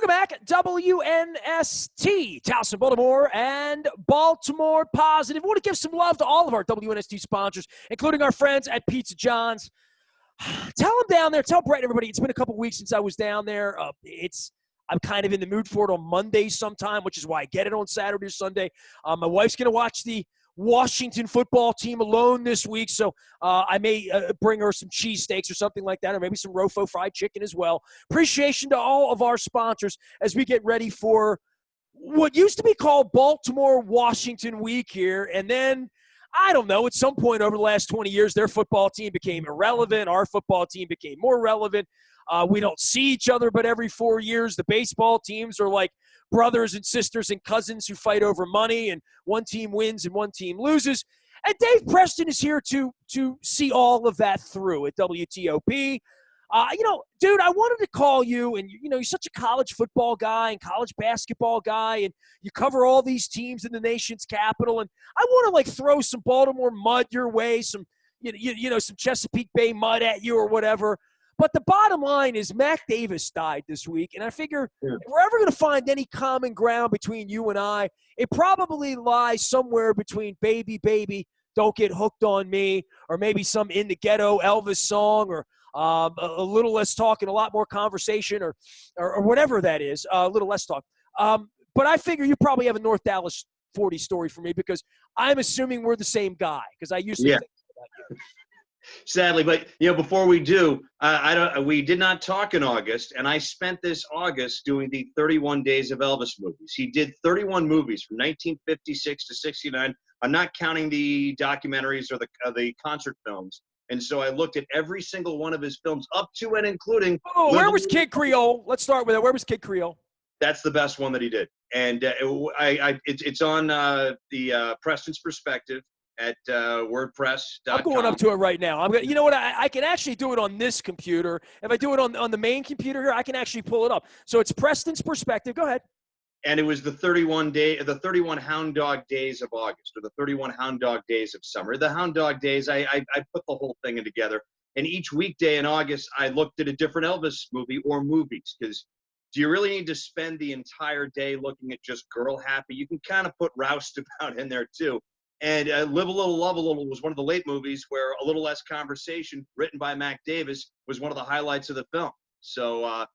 Welcome back, WNST, Towson, Baltimore, and Baltimore Positive. I want to give some love to all of our WNST sponsors, including our friends at Pizza John's. Tell them down there, tell Brett and everybody, it's been a couple weeks since I was down there. I'm kind of in the mood for it on Monday sometime, which is why I get it on Saturday or Sunday. My wife's going to watch the Washington football team alone this week, so I may bring her some cheesesteaks or something like that, or maybe some Rofo fried chicken as well. Appreciation to all of our sponsors as we get ready for what used to be called Baltimore-Washington week here, and then I don't know, at some point over the last 20 years, their football team became irrelevant. Our football team became more relevant. We don't see each other but every 4 years. The baseball teams are like brothers and sisters and cousins who fight over money, and one team wins and one team loses. And Dave Preston is here to see all of that through at WTOP. Dude, I wanted to call you, and you're such a college football guy and college basketball guy, and you cover all these teams in the nation's capital, and I want to throw some Baltimore mud your way, some some Chesapeake Bay mud at you or whatever. But the bottom line is Mac Davis died this week, and I figure if we're ever going to find any common ground between you and I, it probably lies somewhere between Baby, Baby, Don't Get Hooked on Me, or maybe some In the Ghetto Elvis song, or a little less talk and a lot more conversation, or whatever that is, a little less talk. But I figure you probably have a North Dallas 40 story for me, because I'm assuming we're the same guy, because I used to think about you. Sadly, but before we do, we did not talk in August, and I spent this August doing the 31 Days of Elvis movies. He did 31 movies from 1956 to 69. I'm not counting the documentaries or the concert films. And so I looked at every single one of his films, up to and including. Oh, where was Kid Creole? Let's start with that. Where was Kid Creole? That's the best one that he did, and it's on the Preston's Perspective at WordPress.com. I'm going up to it right now. You know what? I can actually do it on this computer. If I do it on the main computer here, I can actually pull it up. So it's Preston's Perspective. Go ahead. And it was the 31 Hound Dog Days of August, or the 31 Hound Dog Days of Summer. The Hound Dog Days, I put the whole thing in together. And each weekday in August, I looked at a different Elvis movie or movies, because do you really need to spend the entire day looking at just Girl Happy? You can kind of put Roustabout in there too. And Live a Little, Love a Little was one of the late movies where A Little Less Conversation, written by Mac Davis, was one of the highlights of the film. So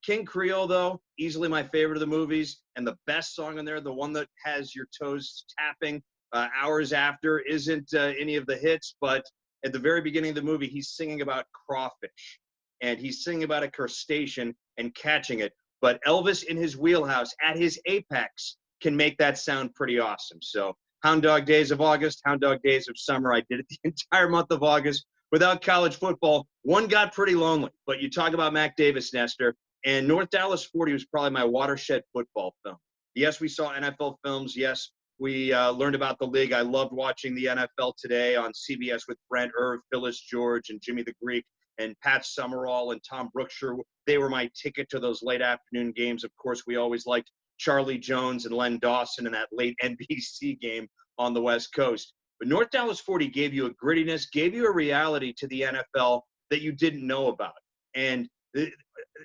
King Creole, though, easily my favorite of the movies, and the best song in there, the one that has your toes tapping hours after, isn't any of the hits, but at the very beginning of the movie, he's singing about crawfish, and he's singing about a crustacean and catching it. But Elvis, in his wheelhouse, at his apex, can make that sound pretty awesome. So Hound Dog Days of August, Hound Dog Days of Summer. I did it the entire month of August. Without college football, one got pretty lonely. But you talk about Mac Davis, Nestor, and North Dallas 40 was probably my watershed football film. Yes, we saw NFL films. Yes, we learned about the league. I loved watching the NFL Today on CBS with Brent Irv, Phyllis George, and Jimmy the Greek, and Pat Summerall and Tom Brookshire. They were my ticket to those late afternoon games. Of course, we always liked Charlie Jones and Len Dawson in that late NBC game on the West Coast. But North Dallas 40 gave you a grittiness, gave you a reality to the NFL that you didn't know about. And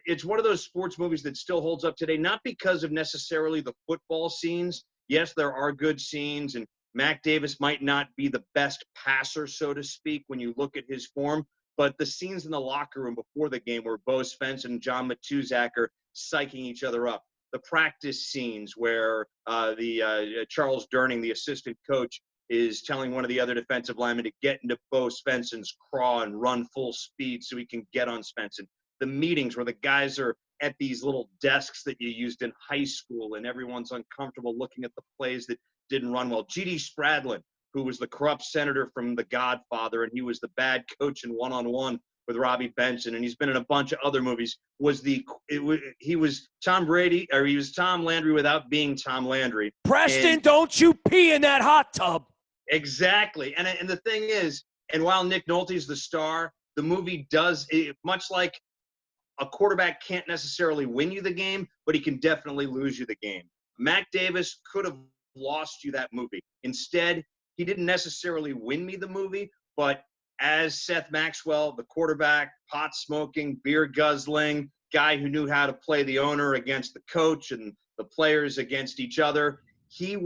it's one of those sports movies that still holds up today, not because of necessarily the football scenes. Yes, there are good scenes, and Mac Davis might not be the best passer, so to speak, when you look at his form, but the scenes in the locker room before the game where Bo Svensson and John Matuzak are psyching each other up. The practice scenes where Charles Durning, the assistant coach, is telling one of the other defensive linemen to get into Bo Svensson's craw and run full speed so he can get on Svensson. The meetings where the guys are at these little desks that you used in high school and everyone's uncomfortable looking at the plays that didn't run well. G.D. Spradlin, who was the corrupt senator from The Godfather, and he was the bad coach in One-on-One with Robbie Benson, and he's been in a bunch of other movies, he was Tom Brady, or he was Tom Landry without being Tom Landry. Preston, don't you pee in that hot tub. Exactly. And the thing is, and while Nick Nolte's the star, the movie does, much like a quarterback can't necessarily win you the game, but he can definitely lose you the game. Mac Davis could have lost you that movie. Instead, he didn't necessarily win me the movie, but as Seth Maxwell, the quarterback, pot smoking, beer guzzling, guy who knew how to play the owner against the coach and the players against each other. He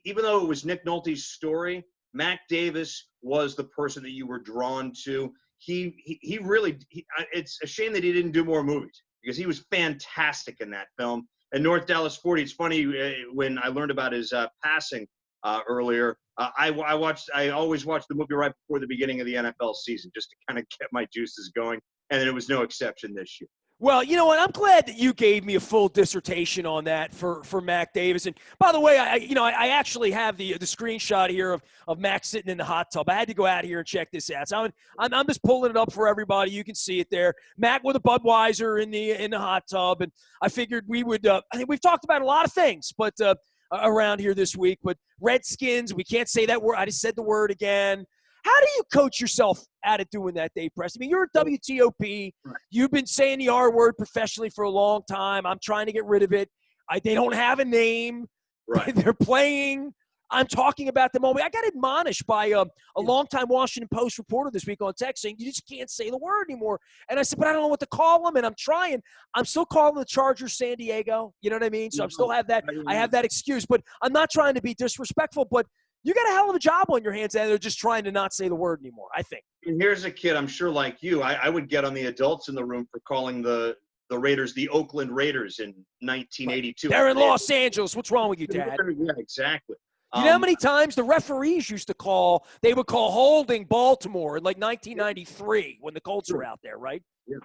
even though it was Nick Nolte's story, Mac Davis was the person that you were drawn to. It's a shame that he didn't do more movies because he was fantastic in that film. And North Dallas 40, it's funny, when I learned about his passing earlier, I always watched the movie right before the beginning of the NFL season just to kind of get my juices going. And then it was no exception this year. Well, you know what? I'm glad that you gave me a full dissertation on that for Mac Davis. And by the way, I actually have the screenshot here of Mac sitting in the hot tub. I had to go out here and check this out. So I'm just pulling it up for everybody. You can see it there. Mac with a Budweiser in the hot tub. And I figured we would. I think we've talked about a lot of things, but around here this week. But Redskins, we can't say that word. I just said the word again. How do you coach yourself out of doing that, Dave Preston? I mean, you're at WTOP. Right. You've been saying the R word professionally for a long time. I'm trying to get rid of it. They don't have a name. Right. They're playing. I'm talking about the moment. I got admonished by a longtime Washington Post reporter this week on text saying, you just can't say the word anymore. And I said, but I don't know what to call them, and I'm trying. I'm still calling the Chargers San Diego. You know what I mean? So I still have that. I have that excuse. But I'm not trying to be disrespectful, but you got a hell of a job on your hands, and they're just trying to not say the word anymore, I think. And here's a kid, I'm sure like you, I would get on the adults in the room for calling the Raiders the Oakland Raiders in 1982. They're in Los Angeles. What's wrong with you, Dad? Yeah, exactly. You know how many times the referees used to they would call holding Baltimore in like 1993 when the Colts were out there, right? Yeah.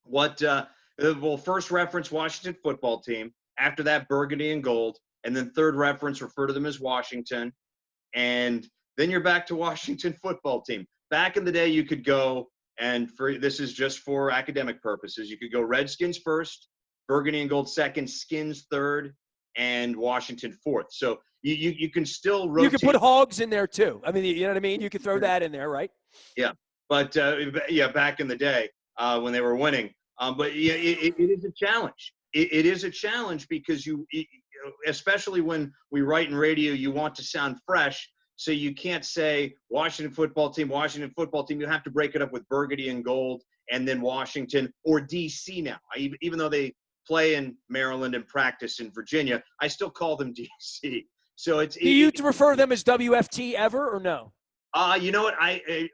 Well, first reference Washington football team. After that, burgundy and gold. And then third reference, refer to them as Washington. And then you're back to Washington football team. Back in the day, you could go, and this is just for academic purposes, you could go Redskins first, burgundy and gold second, Skins third, and Washington fourth. So you can still rotate. You can put Hogs in there too. I mean, you know what I mean? You could throw that in there, right? Yeah. But, back in the day when they were winning. But yeah, it is a challenge. It is a challenge because especially when we write in radio, you want to sound fresh. So you can't say Washington football team. You have to break it up with burgundy and gold and then Washington or DC now. Even though they play in Maryland and practice in Virginia, I still call them DC. So do you refer them as WFT ever or no? You know what?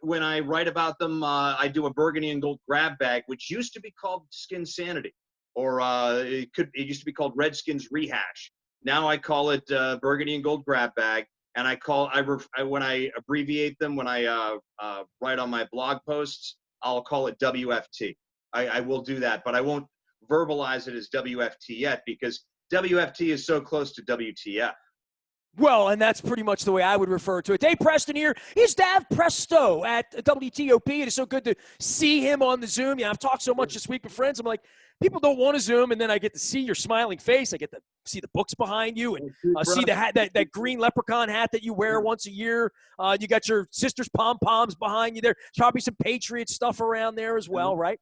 When I write about them, I do a burgundy and gold grab bag, which used to be called Skin Sanity, or it used to be called Redskins Rehash. Now I call it burgundy and gold grab bag, and when I abbreviate them, when I write on my blog posts, I'll call it WFT. I will do that, but I won't verbalize it as WFT yet because WFT is so close to WTF. Well, and that's pretty much the way I would refer to it. Dave Preston here. He's Dave Presto at WTOP. It is so good to see him on the Zoom. Yeah, I've talked so much this week with friends. I'm like, people don't want to Zoom, and then I get to see your smiling face. I get to see the books behind you and see the hat, that green leprechaun hat that you wear once a year. You got your sister's pom-poms behind you there. There's probably some Patriot stuff around there as well, right?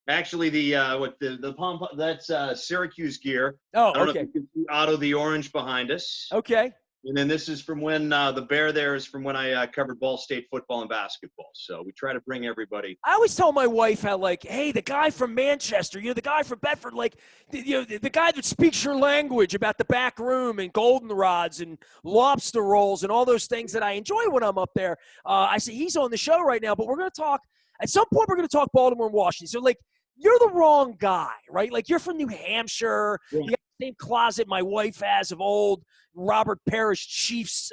Actually, the pom that's Syracuse gear. Oh, I don't okay. know if you can see Otto the Orange behind us. Okay. And then this is from when the bear there is from when I covered Ball State football and basketball. So we try to bring everybody. I always tell my wife how, like, hey, the guy from Manchester, the guy from Bedford, like, the guy that speaks your language about the back room and goldenrods and lobster rolls and all those things that I enjoy when I'm up there. I say he's on the show right now, but we're going to talk at some point. We're going to talk Baltimore and Washington. So, like, you're the wrong guy, right? Like, you're from New Hampshire. Yeah. You got the same closet my wife has of old Robert Parrish Chiefs,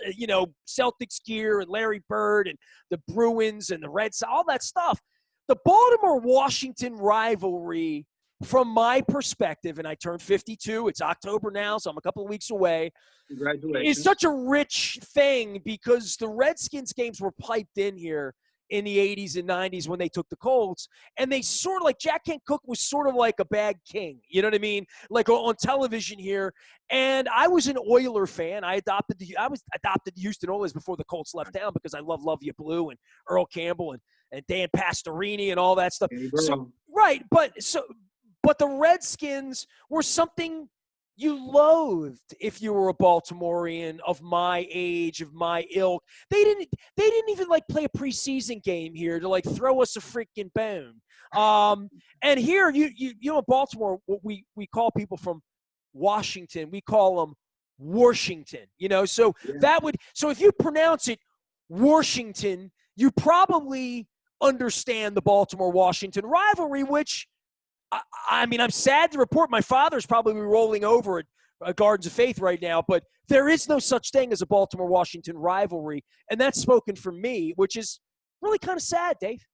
Celtics gear and Larry Bird and the Bruins and the Red Sox, all that stuff. The Baltimore-Washington rivalry, from my perspective, and I turned 52. It's October now, so I'm a couple of weeks away. Congratulations. It's such a rich thing because the Redskins games were piped in here in the 80s and 90s when they took the Colts, and they sort of like Jack Kent Cooke was sort of like a bad king, you know what I mean? Like on television here. And I was an Oiler fan. I adopted the Houston Oilers before the Colts left town because I love You Blue and Earl Campbell and Dan Pastorini and all that stuff. So, right, but the Redskins were something you loathed if you were a Baltimorean of my age, of my ilk. They didn't even like play a preseason game here to like throw us a freaking bone. And here you know in Baltimore, what we call people from Washington, we call them Washington. You know, so Yeah. so if you pronounce it Washington, you probably understand the Baltimore-Washington rivalry, which I mean, I'm sad to report my father's probably rolling over at Gardens of Faith right now, but there is no such thing as a Baltimore-Washington rivalry, and that's spoken for me, which is really kind of sad, Dave.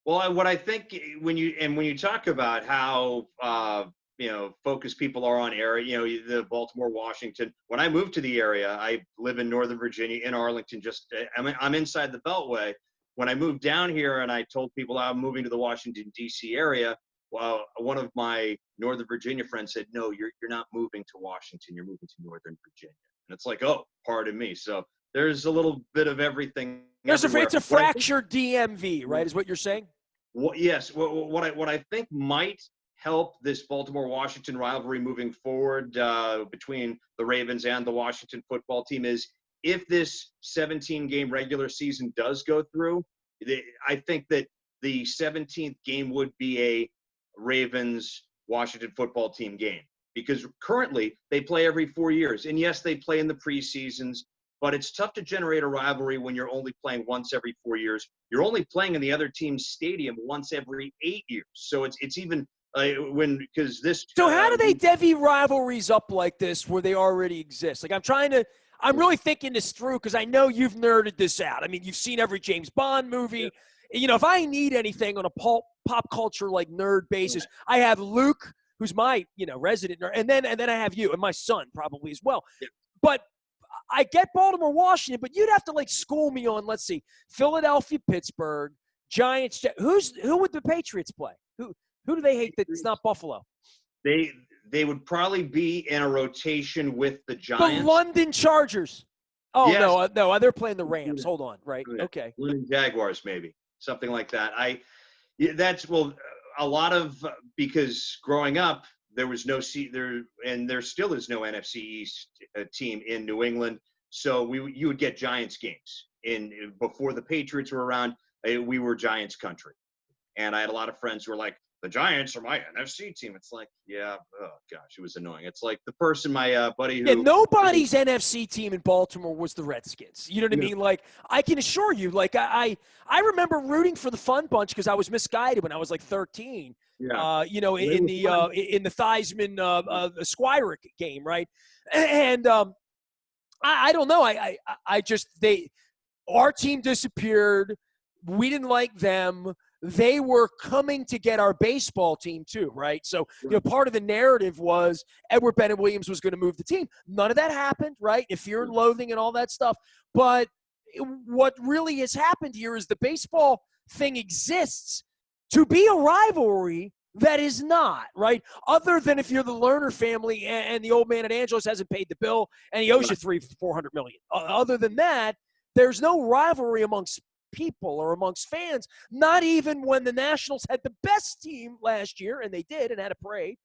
Well, what I think when you talk about how focused people are on area, the Baltimore, Washington. When I moved to the area, I live in Northern Virginia, in Arlington. I'm inside the Beltway. When I moved down here, and I told people I'm moving to the Washington D.C. area, well, one of my Northern Virginia friends said, "No, you're not moving to Washington. You're moving to Northern Virginia." And it's like, oh, pardon me. So there's a little bit of everything everywhere. It's a fractured DMV, right? Is what you're saying? Yes. What I think might help this Baltimore-Washington rivalry moving forward between the Ravens and the Washington football team is if this 17-game regular season does go through, I think that the 17th game would be a Ravens-Washington football team game because currently they play every 4 years. And yes, they play in the preseasons, but it's tough to generate a rivalry when you're only playing once every 4 years. You're only playing in the other team's stadium once every 8 years. So it's even because this. So how do they divvy rivalries up like this where they already exist? Like I'm really thinking this through because I know you've nerded this out. I mean, you've seen every James Bond movie. Yeah. You know, if I need anything on a pop culture like nerd basis, I have Luke, who's my resident nerd, and then I have you and my son probably as well. Yeah. But I get Baltimore, Washington, but you'd have to like school me on, let's see, Philadelphia, Pittsburgh, Giants. Who would the Patriots play? Who do they hate that it's not Buffalo? They would probably be in a rotation with the Giants. The London Chargers. Oh, yes. No, they're playing the Rams. Hold on, right? Yeah. Okay. London Jaguars, maybe. Something like that. A lot of because growing up, there was no and there still is no NFC East team in New England. So you would get Giants games. Before the Patriots were around, we were Giants country. And I had a lot of friends who were like, the Giants are my NFC team. It's like, yeah, oh gosh, it was annoying. It's like the person, my buddy who. Yeah, nobody's NFC team in Baltimore was the Redskins. You know what I mean? Like, I can assure you, like, I remember rooting for the Fun Bunch because I was misguided when I was like 13. Yeah. In the Theismann Squire game, right? And I don't know. Our team disappeared. We didn't like them. They were coming to get our baseball team too, right? So, part of the narrative was Edward Bennett Williams was going to move the team. None of that happened, right? If fear and loathing and all that stuff. But what really has happened here is the baseball thing exists to be a rivalry that is not, right? Other than if you're the Lerner family and the old man at Angelos hasn't paid the bill and he owes you $400 million. Other than that, there's no rivalry amongst people or amongst fans, not even when the Nationals had the best team last year, and they did and had a parade,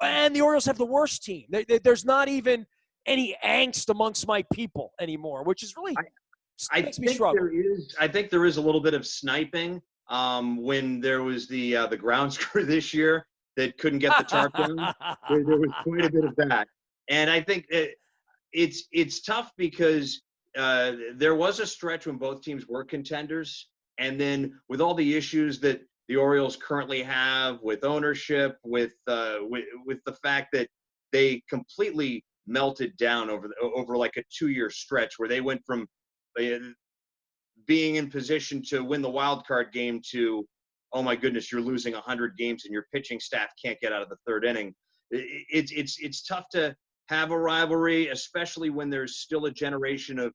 and the Orioles have the worst team. There's not even any angst amongst my people anymore, which is really makes me struggle. I think there is a little bit of sniping when there was the grounds crew this year that couldn't get the tarp down. There was quite a bit of that, and I think it's tough because there was a stretch when both teams were contenders, and then with all the issues that the Orioles currently have with ownership, with the fact that they completely melted down over like a 2-year stretch where they went from being in position to win the wild card game to, oh my goodness, you're losing 100 games and your pitching staff can't get out of the third inning. It's tough to have a rivalry, especially when there's still a generation of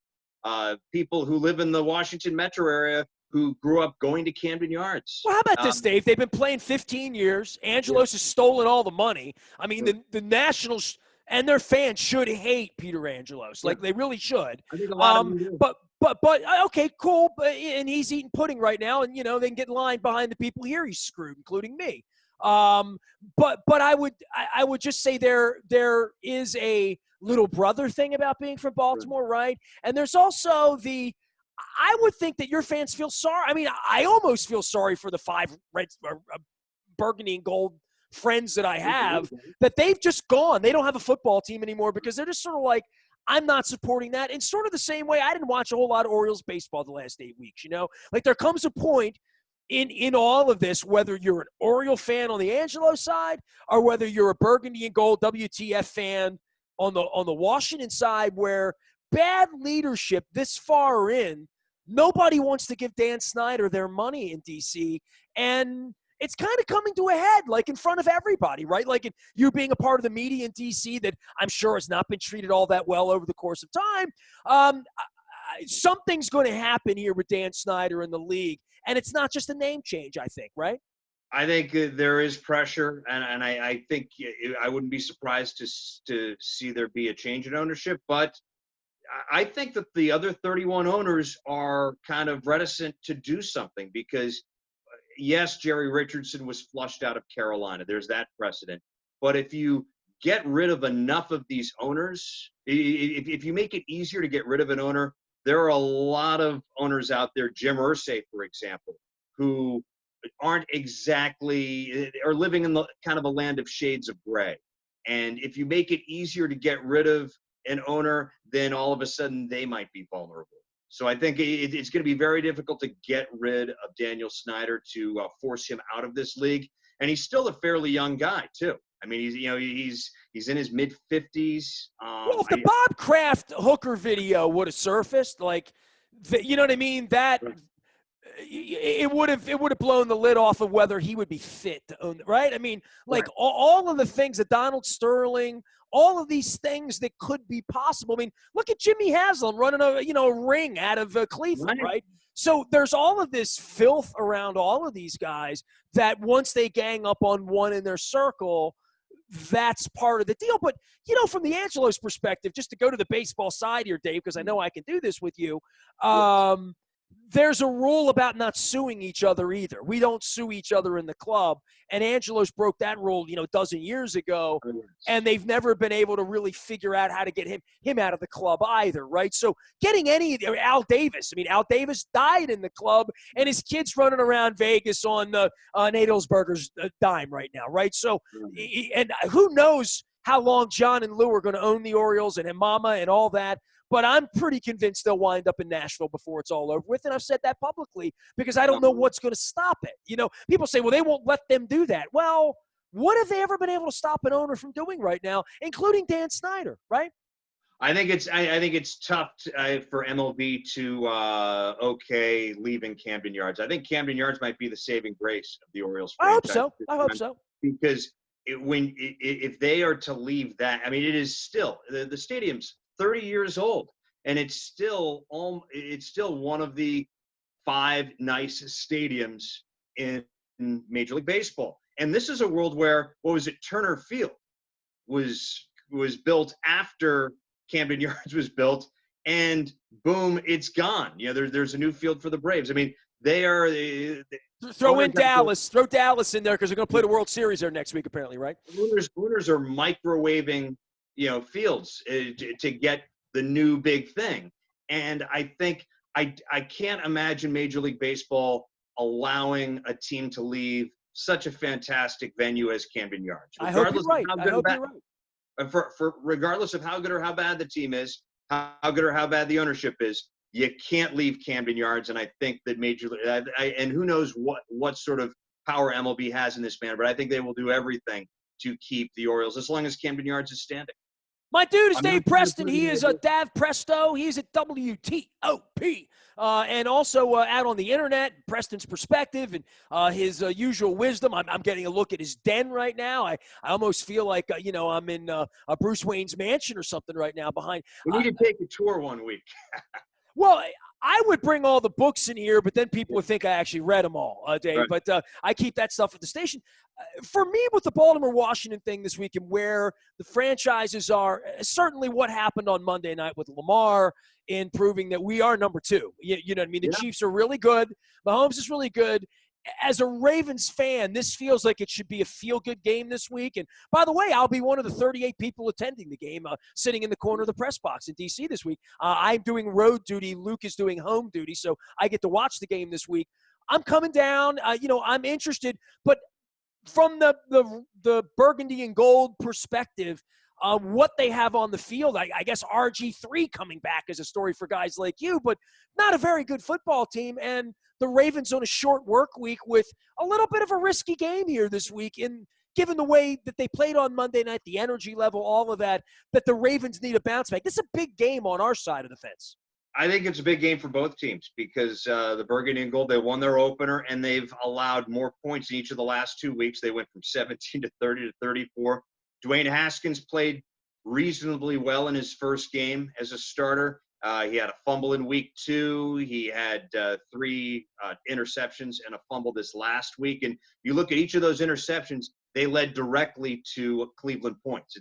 people who live in the Washington metro area who grew up going to Camden Yards. Well, how about this, Dave? They've been playing 15 years. Angelos has stolen all the money. I mean, the Nationals and their fans should hate Peter Angelos. Like, they really should. I think a lot of them do. But okay, cool. And he's eating pudding right now, and they can get in line behind the people here he's screwed, including me. But I would just say there is a little brother thing about being from Baltimore, right? And there's also I would think that your fans feel sorry. I mean, I almost feel sorry for the 5 red, burgundy and gold friends that I have, that they've just gone. They don't have a football team anymore because they're just sort of like, I'm not supporting that. In sort of the same way, I didn't watch a whole lot of Orioles baseball the last 8 weeks, Like there comes a point in all of this, whether you're an Oriole fan on the Angelo side or whether you're a burgundy and gold WTF fan on the Washington side, where bad leadership this far in, nobody wants to give Dan Snyder their money in D.C., and it's kind of coming to a head, like in front of everybody, right? Like you being a part of the media in D.C. that I'm sure has not been treated all that well over the course of time. Something's going to happen here with Dan Snyder in the league, and it's not just a name change, I think, right? I think there is pressure, and I think I wouldn't be surprised to see there be a change in ownership, but I think that the other 31 owners are kind of reticent to do something because, yes, Jerry Richardson was flushed out of Carolina. There's that precedent. But if you get rid of enough of these owners, if you make it easier to get rid of an owner, there are a lot of owners out there, Jim Irsay, for example, who aren't exactly, are living in the kind of a land of shades of gray. And if you make it easier to get rid of an owner, then all of a sudden they might be vulnerable. So I think it's going to be very difficult to get rid of Daniel Snyder, to force him out of this league. And he's still a fairly young guy too. I mean, he's in his mid 50s. Well, if the Bob Kraft hooker video would have surfaced, like, you know what I mean, that it would have blown the lid off of whether he would be fit to own it, right? I mean, like all of the things that Donald Sterling, all of these things that could be possible. I mean, look at Jimmy Haslam running a ring out of Cleveland, right? So there's all of this filth around all of these guys that once they gang up on one in their circle, that's part of the deal. But, from the Angelos perspective, just to go to the baseball side here, Dave, because I know I can do this with you, there's a rule about not suing each other either. We don't sue each other in the club. And Angelos broke that rule, a dozen years ago, and they've never been able to really figure out how to get him out of the club either, right? So getting Al Davis, Al Davis died in the club, and his kid's running around Vegas on Adelsberger's dime right now, right? So, and who knows how long John and Lou are going to own the Orioles and Mama and all that. But I'm pretty convinced they'll wind up in Nashville before it's all over with. And I've said that publicly because I don't know what's going to stop it. People say, well, they won't let them do that. Well, what have they ever been able to stop an owner from doing right now, including Dan Snyder, right? I think it's tough for MLB to leaving Camden Yards. I think Camden Yards might be the saving grace of the Orioles franchise. I hope so. Because if they are to leave that, it is still the stadium's 30 years old, and it's still one of the 5 nicest stadiums in Major League Baseball. And this is a world where, Turner Field was built after Camden Yards was built, and boom, it's gone. There's a new field for the Braves. Throw Dallas in there because they're going to play the World Series there next week, apparently, right? Owners are microwaving fields to get the new big thing. And I think I can't imagine Major League Baseball allowing a team to leave such a fantastic venue as Camden Yards. I hope you're right. Regardless of how good or how bad the team is, how good or how bad the ownership is, you can't leave Camden Yards. And I think that and who knows what sort of power MLB has in this matter, but I think they will do everything to keep the Orioles as long as Camden Yards is standing. My dude is Dave Preston. He is a Dav Presto. He's at WTOP. And also out on the internet, Preston's perspective and his usual wisdom. I'm getting a look at his den right now. I almost feel like, I'm in Bruce Wayne's mansion or something right now behind. We need to take a tour one week. Well, I would bring all the books in here, but then people would think I actually read them all, Dave. Right. But I keep that stuff at the station. For me, with the Baltimore-Washington thing this week and where the franchises are, certainly what happened on Monday night with Lamar in proving that we are number 2. You know what I mean? The Chiefs are really good. Mahomes is really good. as a Ravens fan, this feels like it should be a feel-good game this week. And by the way, I'll be one of the 38 people attending the game, sitting in the corner of the press box in D.C. this week. I'm doing road duty. Luke is doing home duty, so I get to watch the game this week. I'm coming down. I'm interested, but from the burgundy and gold perspective, what they have on the field, I guess RG3 coming back is a story for guys like you, but not a very good football team. And the Ravens on a short work week with a little bit of a risky game here this week. And given the way that they played on Monday night, the energy level, all of that the Ravens need a bounce back. This is a big game on our side of the fence. I think it's a big game for both teams because the Burgundy and Gold, they won their opener, and they've allowed more points in each of the last 2 weeks. They went from 17 to 30 to 34. Dwayne Haskins played reasonably well in his first game as a starter. He had a fumble in week 2. He had 3 interceptions and a fumble this last week. And you look at each of those interceptions, they led directly to Cleveland points.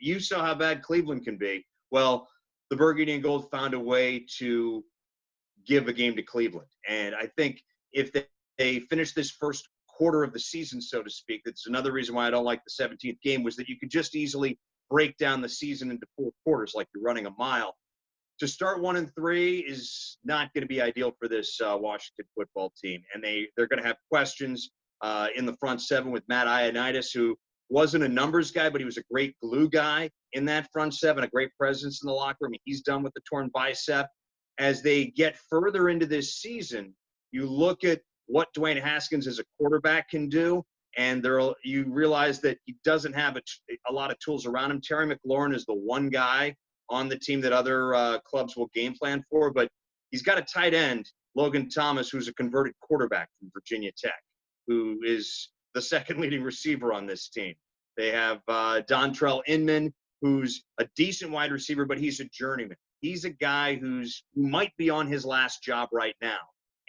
You saw how bad Cleveland can be. Well, the Burgundy and Gold found a way to give a game to Cleveland. And I think if they finish this first quarter of the season, so to speak, that's another reason why I don't like the 17th game, was that you could just easily break down the season into 4 quarters like you're running a mile. To start 1-3 is not going to be ideal for this Washington football team. And they're going to have questions in the front 7 with Matt Ioannidis, who wasn't a numbers guy, but he was a great glue guy in that front 7, a great presence in the locker room. He's done with the torn bicep. As they get further into this season, you look at what Dwayne Haskins as a quarterback can do, and you realize that he doesn't have a lot of tools around him. Terry McLaurin is the one guy on the team that other clubs will game plan for, but he's got a tight end, Logan Thomas, who's a converted quarterback from Virginia Tech, who is the second leading receiver on this team. They have Dontrell Inman, who's a decent wide receiver, but he's a journeyman. He's a guy who might be on his last job right now,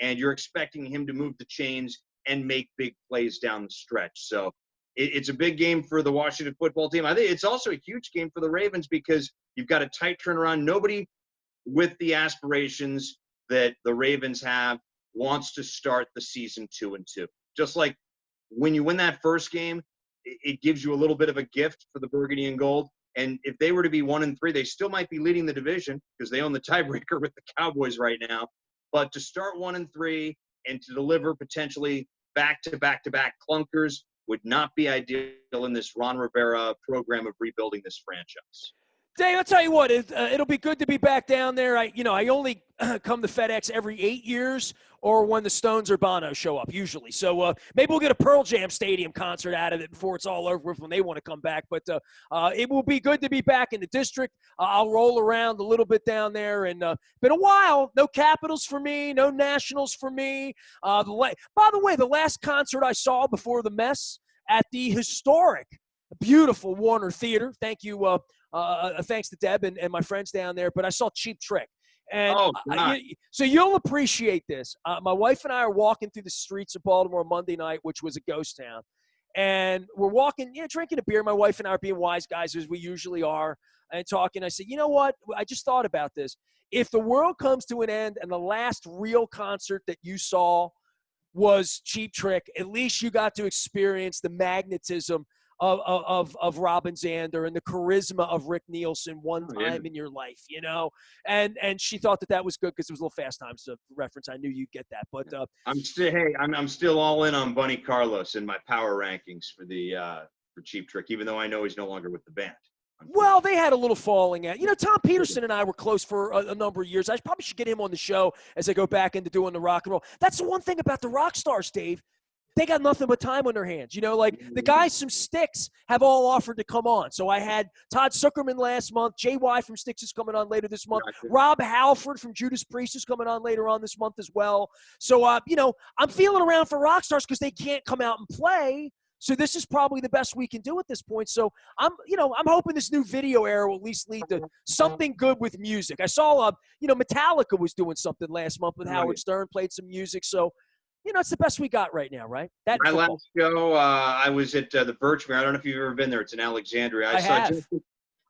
and you're expecting him to move the chains and make big plays down the stretch. So it's a big game for the Washington football team. I think it's also a huge game for the Ravens because you've got a tight turnaround. Nobody with the aspirations that the Ravens have wants to start the season 2-2. Just like when you win that first game, it gives you a little bit of a gift for the Burgundy and Gold. And if they were to be 1-3, they still might be leading the division because they own the tiebreaker with the Cowboys right now. But to start 1-3 and to deliver potentially back-to-back-to-back clunkers would not be ideal in this Ron Rivera program of rebuilding this franchise. Dave, I'll tell you what, it'll be good to be back down there. I only come to FedEx every 8 years or when the Stones or Bono show up, usually. So maybe we'll get a Pearl Jam Stadium concert out of it before it's all over when they want to come back. But it will be good to be back in the district. I'll roll around a little bit down there. And been a while. No Capitals for me, no Nationals for me. By the way, the last concert I saw before the mess at the historic, beautiful Warner Theater. Thank you. Thanks to Deb and my friends down there. But I saw Cheap Trick. And so you'll appreciate this. My wife and I are walking through the streets of Baltimore Monday night, which was a ghost town. And we're walking, drinking a beer. My wife and I are being wise guys, as we usually are, and talking. I said, you know what? I just thought about this. If the world comes to an end and the last real concert that you saw was Cheap Trick, at least you got to experience the magnetism of Robin Zander and the charisma of Rick Nielsen one time in your life, and she thought that was good because it was a little Fast Times reference. I knew you'd get that, but I'm still all in on Bunny Carlos in my power rankings for Cheap Trick, even though I know he's no longer with the band. Well, they had a little falling out. Tom Peterson and I were close for a number of years. I probably should get him on the show as I go back into doing the rock and roll. That's the one thing about the rock stars, Dave. They got nothing but time on their hands. The guys from Styx have all offered to come on. So I had Todd Zuckerman last month. JY from Styx is coming on later this month. Gotcha. Rob Halford from Judas Priest is coming on later on this month as well. So, I'm feeling around for rock stars because they can't come out and play. So this is probably the best we can do at this point. So I'm hoping this new video era will at least lead to something good with music. I saw, Metallica was doing something last month with Howard Stern, played some music. So, it's the best we got right now, right? My last show, I was at the Birchmere. I don't know if you've ever been there. It's in Alexandria.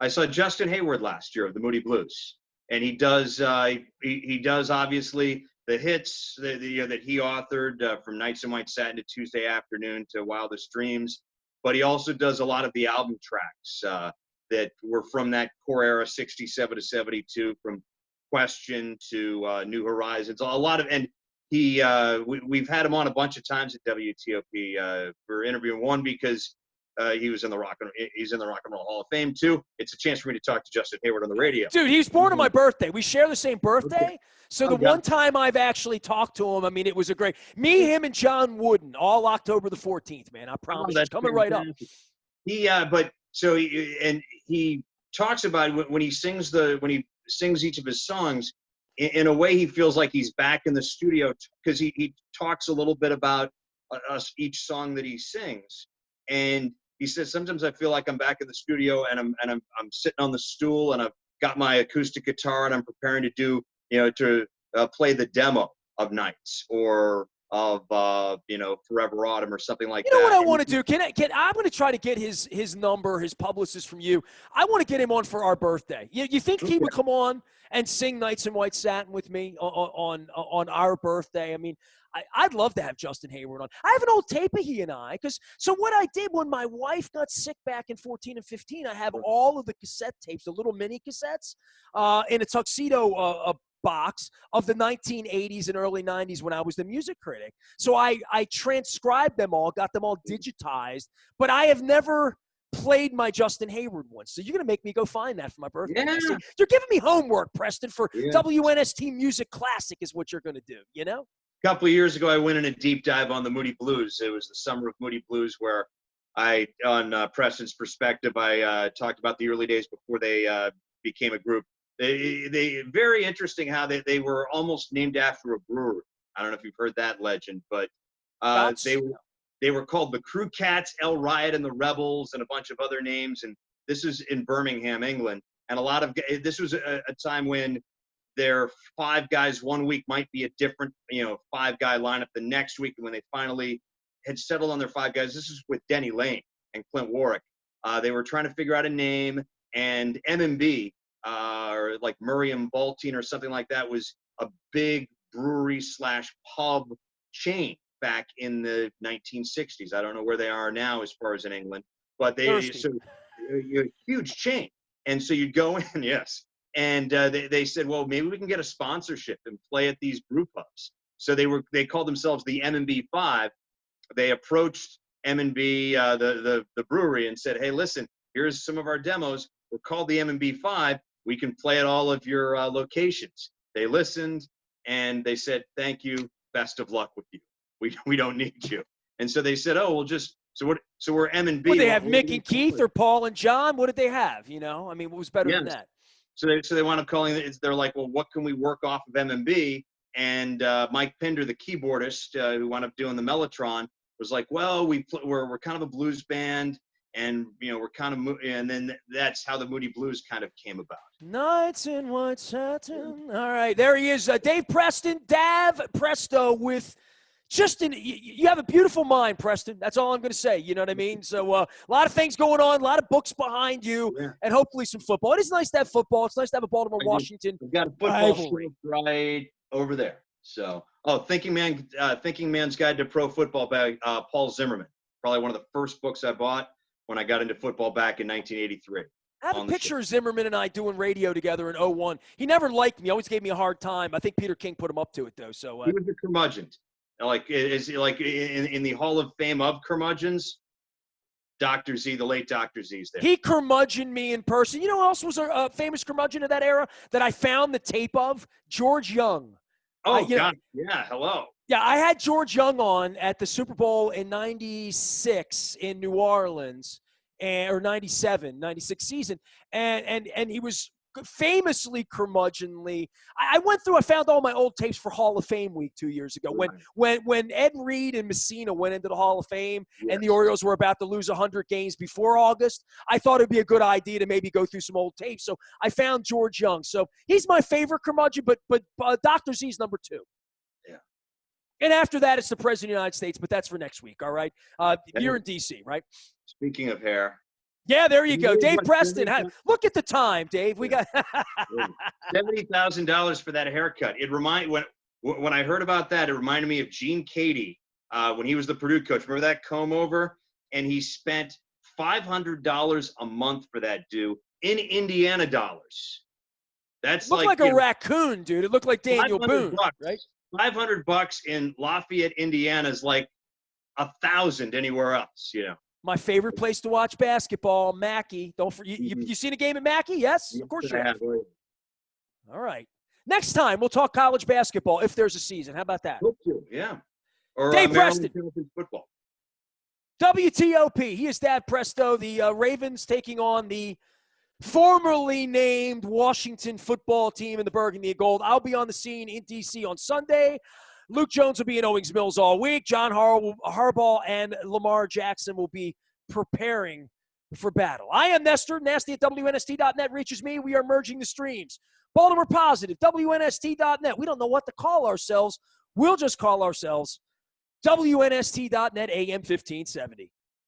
I saw Justin Hayward last year of the Moody Blues, and he does obviously the hits that he authored from Nights in White Satin to Tuesday Afternoon to Wildest Dreams, but he also does a lot of the album tracks that were from that core era, 67 to 72, from Question to New Horizons, a lot of, and we've had him on a bunch of times at WTOP for interviewing. One, because he's in the Rock and Roll Hall of Fame. Two, it's a chance for me to talk to Justin Hayward on the radio. Dude, he was born on my birthday. We share the same birthday. Okay. So the one time I've actually talked to him, I mean, it was a great – me, him, and John Wooden, all October the 14th, man. I promise. It's coming right up. He talks about when he sings each of his songs, in a way he feels like he's back in the studio, because he talks a little bit about us, each song that he sings. And he says, sometimes I feel like I'm back in the studio and I'm sitting on the stool and I've got my acoustic guitar and I'm preparing to do, play the demo of Nights or of Forever Autumn or something like that. You know what I want to do? I'm going to try to get his number, his publicist from you. I want to get him on for our birthday. You think he would come on and sing Nights in White Satin with me on our birthday? I mean, I'd love to have Justin Hayward on. I have an old tape of he and I, so what I did when my wife got sick back in 14 and 15, I have all of the cassette tapes, the little mini cassettes, in a tuxedo box of the 1980s and early 90s when I was the music critic. So I transcribed them all, got them all digitized, but I have never played my Justin Hayward one. So you're going to make me go find that for my birthday. Yeah. See, you're giving me homework, Preston, for WNST Music Classic is what you're going to do, A couple of years ago, I went in a deep dive on the Moody Blues. It was the summer of Moody Blues, where on Preston's Perspective, I talked about the early days before they became a group. They very interesting how they were almost named after a brewery. I don't know if you've heard that legend, but they were called the Crew Cats, El Riot and the Rebels, and a bunch of other names. And this is in Birmingham, England. And this was a time when their five guys one week might be a different, five-guy lineup the next week. And when they finally had settled on their five guys, this is with Denny Lane and Clint Warwick. They were trying to figure out a name, and M&B, or like Murray and Baltine or something like that, was a big brewery / pub chain back in the 1960s. I don't know where they are now as far as in England, but a huge chain. And so you'd go in, yes. And they said, well, maybe we can get a sponsorship and play at these brew pubs. So they called themselves the M&B 5. They approached M&B, the brewery, and said, hey, listen, here's some of our demos. We're called the M&B 5. We can play at all of your locations. They listened, and they said, thank you, best of luck with you. We don't need you. And so they said, oh, we'll just – so we're M&B. Would they have Mick and Keith or Paul and John? What did they have? I mean, what was better than that? So they wound up calling it. They're like, well, what can we work off of M&B? And Mike Pinder, the keyboardist, who wound up doing the Mellotron, was like, well, we're kind of a blues band, and we're kind of and then that's how the Moody Blues kind of came about. Nights in White Satin. All right, there he is, Dave Preston, Dav Presto with. You have a beautiful mind, Preston. That's all I'm going to say. You know what I mean? So a lot of things going on, a lot of books behind you, and hopefully some football. It is nice to have football. It's nice to have a Baltimore-Washington. We've got a football streak right over there. So, Thinking Man's Guide to Pro Football by Paul Zimmerman. Probably one of the first books I bought when I got into football back in 1983. I have a picture of Zimmerman and I doing radio together in 2001. He never liked me. Always gave me a hard time. I think Peter King put him up to it, though. So he was a curmudgeon. Is like in the Hall of Fame of curmudgeons, Dr. Z, the late Dr. Z's there. He curmudgeoned me in person. You know who else was a famous curmudgeon of that era that I found the tape of? George Young. Oh, God. Yeah, hello. Yeah, I had George Young on at the Super Bowl in 96 in New Orleans, or 96 season. And he was famously curmudgeonly. I found all my old tapes for Hall of Fame week 2 years ago when Ed Reed and Messina went into the Hall of Fame and the Orioles were about to lose 100 games before August. I thought it'd be a good idea to maybe go through some old tapes. So I found George Young. So he's my favorite curmudgeon, but Dr. Z's number 2. Yeah. And after that, it's the President of the United States, but that's for next week, all right? You're in D.C., right? Speaking of hair. Yeah, there you go. Dave Preston. Look at the time, Dave. We got $70,000 for that haircut. When I heard about that, it reminded me of Gene Cady when he was the Purdue coach. Remember that comb over? And he spent $500 a month for that dude in Indiana dollars. That's Looked like a raccoon, dude. It looked like Daniel Boone, right? $500 in Lafayette, Indiana is like 1,000 anywhere else, you know. My favorite place to watch basketball, Mackey. You seen a game at Mackey? Yes, of course you have. All right. Next time we'll talk college basketball if there's a season. How about that? Yeah. Or Dave Preston. Football. WTOP. He is Dad Presto. The Ravens taking on the formerly named Washington football team in the Burgundy and Gold. I'll be on the scene in D.C. on Sunday. Luke Jones will be in Owings Mills all week. John Harbaugh and Lamar Jackson will be preparing for battle. I am Nestor. Nasty at WNST.net reaches me. We are merging the streams. Baltimore Positive, WNST.net. We don't know what to call ourselves. We'll just call ourselves WNST.net AM 1570.